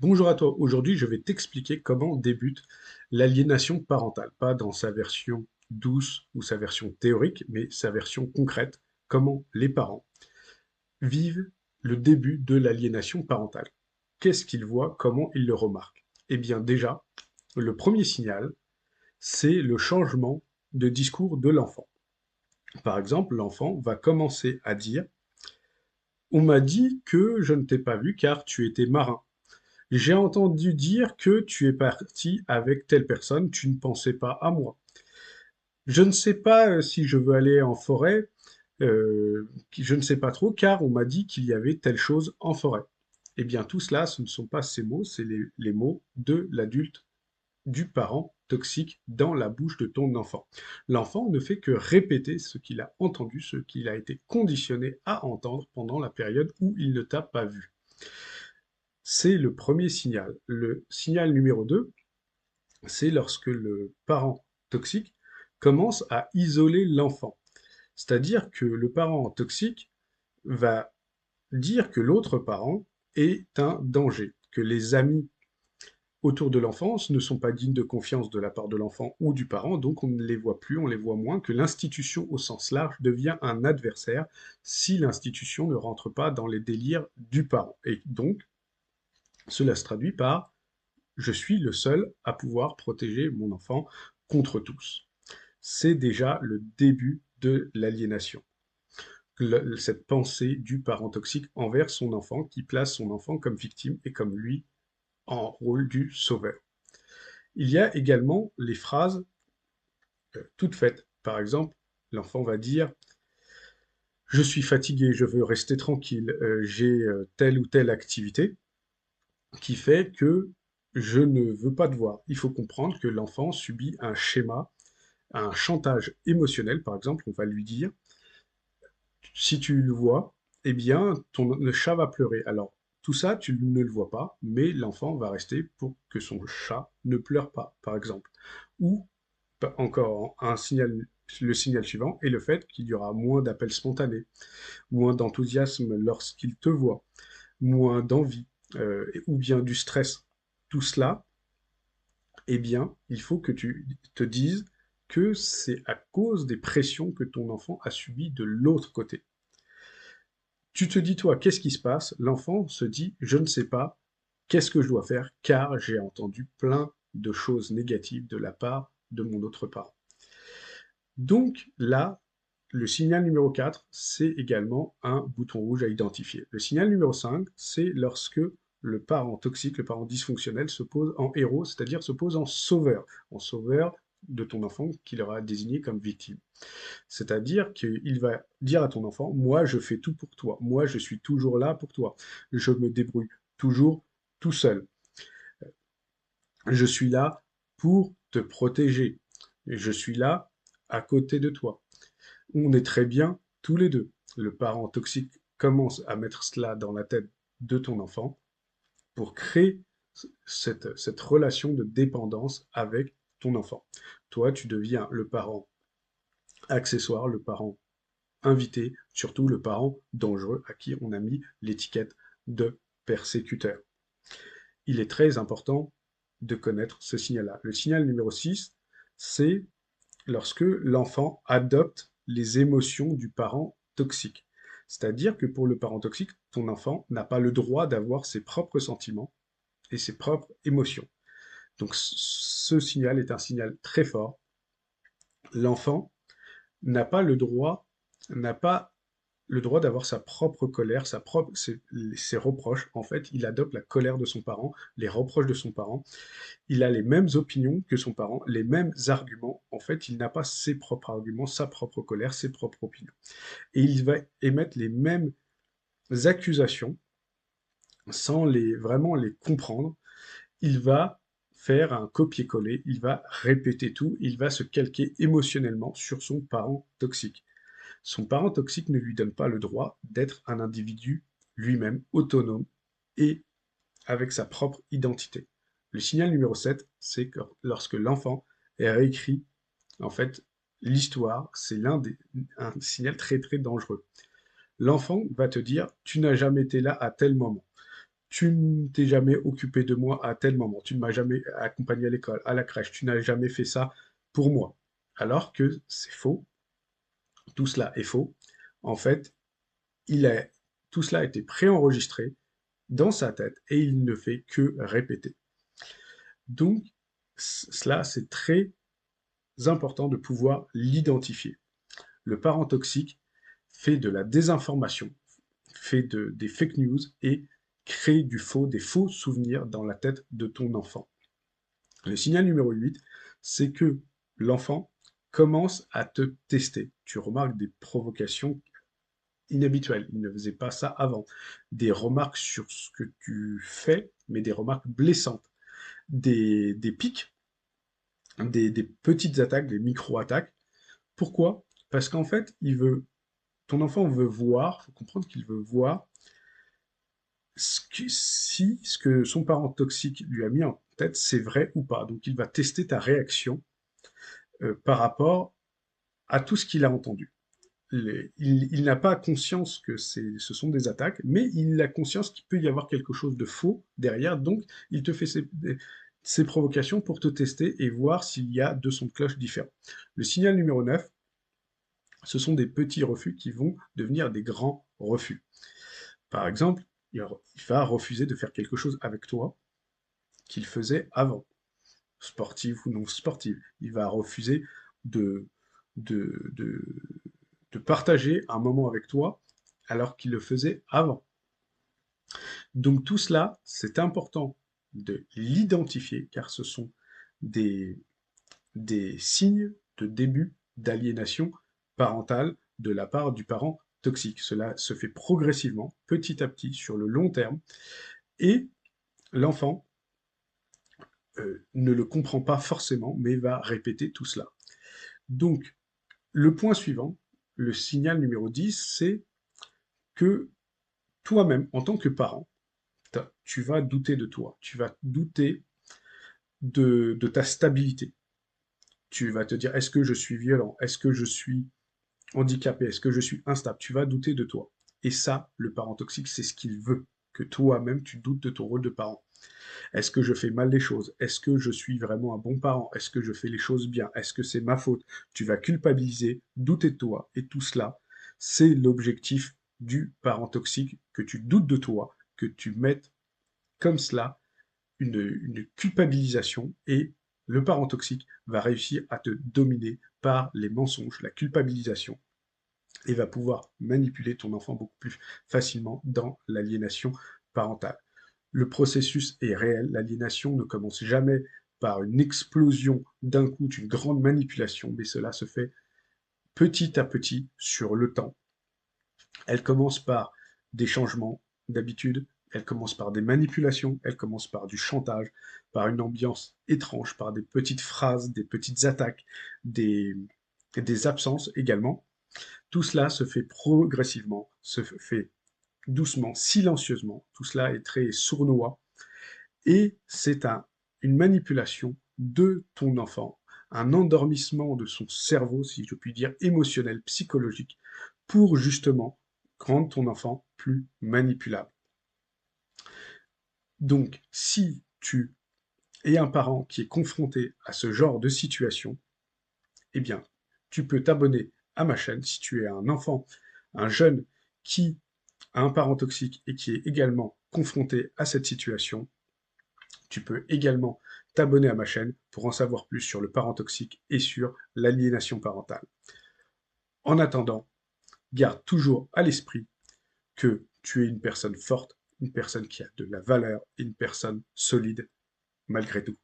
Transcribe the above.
Bonjour à toi, aujourd'hui je vais t'expliquer comment débute l'aliénation parentale, pas dans sa version douce ou sa version théorique, mais sa version concrète, comment les parents vivent le début de l'aliénation parentale. Qu'est-ce qu'ils voient, comment ils le remarquent? Eh bien déjà, le premier signal, c'est le changement de discours de l'enfant. Par exemple, l'enfant va commencer à dire: On m'a dit que je ne t'ai pas vu car tu étais marin. J'ai entendu dire que tu es parti avec telle personne, tu ne pensais pas à moi. Je ne sais pas si je veux aller en forêt, je ne sais pas trop, car on m'a dit qu'il y avait telle chose en forêt. Eh bien, tout cela, ce ne sont pas ces mots, c'est les mots de l'adulte, du parent toxique dans la bouche de ton enfant. L'enfant ne fait que répéter ce qu'il a entendu, ce qu'il a été conditionné à entendre pendant la période où il ne t'a pas vu. C'est le premier signal. Le signal numéro 2, c'est lorsque le parent toxique commence à isoler l'enfant. C'est-à-dire que le parent toxique va dire que l'autre parent est un danger, que les amis autour de l'enfance ne sont pas dignes de confiance de la part de l'enfant ou du parent, donc on ne les voit plus, on les voit moins, que l'institution au sens large devient un adversaire si l'institution ne rentre pas dans les délires du parent. Et donc, cela se traduit par: je suis le seul à pouvoir protéger mon enfant contre tous. C'est déjà le début de l'aliénation. Cette pensée du parent toxique envers son enfant qui place son enfant comme victime et comme lui en rôle du sauveur. Il y a également les phrases toutes faites. Par exemple, l'enfant va dire: je suis fatigué, je veux rester tranquille, j'ai telle ou telle activité qui fait que je ne veux pas te voir. Il faut comprendre que l'enfant subit un schéma, un chantage émotionnel. Par exemple, on va lui dire: si tu le vois, eh bien, le chat va pleurer. Alors, tout ça, tu ne le vois pas, mais l'enfant va rester pour que son chat ne pleure pas, par exemple. Ou encore un signal, le signal suivant est le fait qu'il y aura moins d'appels spontanés, moins d'enthousiasme lorsqu'il te voit, moins d'envie, ou bien du stress. Tout cela, eh bien, il faut que tu te dises que c'est à cause des pressions que ton enfant a subies de l'autre côté. Tu te dis, toi, qu'est-ce qui se passe? L'enfant se dit, je ne sais pas, qu'est-ce que je dois faire, car j'ai entendu plein de choses négatives de la part de mon autre parent. Donc là, le signal numéro 4, c'est également un bouton rouge à identifier. Le signal numéro 5, c'est lorsque le parent toxique, le parent dysfonctionnel se pose en héros, c'est-à-dire se pose en sauveur de ton enfant qu'il aura désigné comme victime. C'est-à-dire qu'il va dire à ton enfant: moi je fais tout pour toi, moi je suis toujours là pour toi, je me débrouille toujours tout seul, je suis là pour te protéger, je suis là à côté de toi. On est très bien tous les deux. Le parent toxique commence à mettre cela dans la tête de ton enfant pour créer cette relation de dépendance avec ton enfant. Toi, tu deviens le parent accessoire, le parent invité, surtout le parent dangereux à qui on a mis l'étiquette de persécuteur. Il est très important de connaître ce signal-là. Le signal numéro 6, c'est lorsque l'enfant adopte les émotions du parent toxique. C'est-à-dire que pour le parent toxique, ton enfant n'a pas le droit d'avoir ses propres sentiments et ses propres émotions. Donc ce signal est un signal très fort. L'enfant n'a pas le droit, n'a pas le droit d'avoir sa propre colère, ses reproches. En fait, il adopte la colère de son parent, les reproches de son parent. Il a les mêmes opinions que son parent, les mêmes arguments. En fait, il n'a pas ses propres arguments, sa propre colère, ses propres opinions. Et il va émettre les mêmes accusations sans vraiment les comprendre. Il va faire un copier-coller, il va répéter tout, il va se calquer émotionnellement sur son parent toxique. Son parent toxique ne lui donne pas le droit d'être un individu lui-même, autonome et avec sa propre identité. Le signal numéro 7, c'est que lorsque l'enfant réécrit en fait l'histoire, c'est un signal très très dangereux. L'enfant va te dire: tu n'as jamais été là à tel moment, tu ne t'es jamais occupé de moi à tel moment, tu ne m'as jamais accompagné à l'école, à la crèche, tu n'as jamais fait ça pour moi. Alors que c'est faux, tout cela est faux. En fait, il a, tout cela a été préenregistré dans sa tête et il ne fait que répéter. Donc, cela, c'est très important de pouvoir l'identifier. Le parent toxique fait de la désinformation, fait des fake news et crée des faux souvenirs dans la tête de ton enfant. Le signal numéro 8, c'est que l'enfant commence à te tester. Tu remarques des provocations inhabituelles. Il ne faisait pas ça avant. Des remarques sur ce que tu fais, mais des remarques blessantes. Des pics, des petites attaques, des micro-attaques. Pourquoi? Parce qu'en fait, ton enfant veut voir, il faut comprendre qu'il veut voir si ce que son parent toxique lui a mis en tête, c'est vrai ou pas. Donc il va tester ta réaction par rapport à tout ce qu'il a entendu. Il n'a pas conscience que ce sont des attaques, mais il a conscience qu'il peut y avoir quelque chose de faux derrière, donc il te fait ces provocations pour te tester et voir s'il y a deux sons de cloche différents. Le signal numéro 9, ce sont des petits refus qui vont devenir des grands refus. Par exemple, il va refuser de faire quelque chose avec toi qu'il faisait avant, sportive ou non sportive. Il va refuser de, de, de, de partager un moment avec toi alors qu'il le faisait avant. Donc tout cela, c'est important de l'identifier car ce sont des, des signes de début d'aliénation parentale de la part du parent toxique. Cela se fait progressivement, petit à petit, sur le long terme, et l'enfant ne le comprend pas forcément, mais va répéter tout cela. Donc, le point suivant, le signal numéro 10, c'est que toi-même, en tant que parent, tu vas douter de toi, tu vas douter de ta stabilité. Tu vas te dire, est-ce que je suis violent? Est-ce que je suis handicapé? Est-ce que je suis instable? Tu vas douter de toi. Et ça, le parent toxique, c'est ce qu'il veut, que toi-même, tu doutes de ton rôle de parent. Est-ce que je fais mal les choses? Est-ce que je suis vraiment un bon parent? Est-ce que je fais les choses bien? Est-ce que c'est ma faute? Tu vas culpabiliser, douter de toi, et tout cela, c'est l'objectif du parent toxique, que tu doutes de toi, que tu mettes comme cela une culpabilisation, et le parent toxique va réussir à te dominer par les mensonges, la culpabilisation, et va pouvoir manipuler ton enfant beaucoup plus facilement dans l'aliénation parentale. Le processus est réel, l'aliénation ne commence jamais par une explosion d'un coup d'une grande manipulation, mais cela se fait petit à petit sur le temps. Elle commence par des changements d'habitude, elle commence par des manipulations, elle commence par du chantage, par une ambiance étrange, par des petites phrases, des petites attaques, des, des absences également. Tout cela se fait progressivement, se fait doucement, silencieusement. Tout cela est très sournois. Et c'est une manipulation de ton enfant, un endormissement de son cerveau, si je puis dire, émotionnel, psychologique, pour justement rendre ton enfant plus manipulable. Donc, si tu es un parent qui est confronté à ce genre de situation, eh bien, tu peux t'abonner à ma chaîne. Si tu es un enfant, un jeune qui a un parent toxique et qui est également confronté à cette situation, tu peux également t'abonner à ma chaîne pour en savoir plus sur le parent toxique et sur l'aliénation parentale. En attendant, garde toujours à l'esprit que tu es une personne forte, une personne qui a de la valeur et une personne solide malgré tout.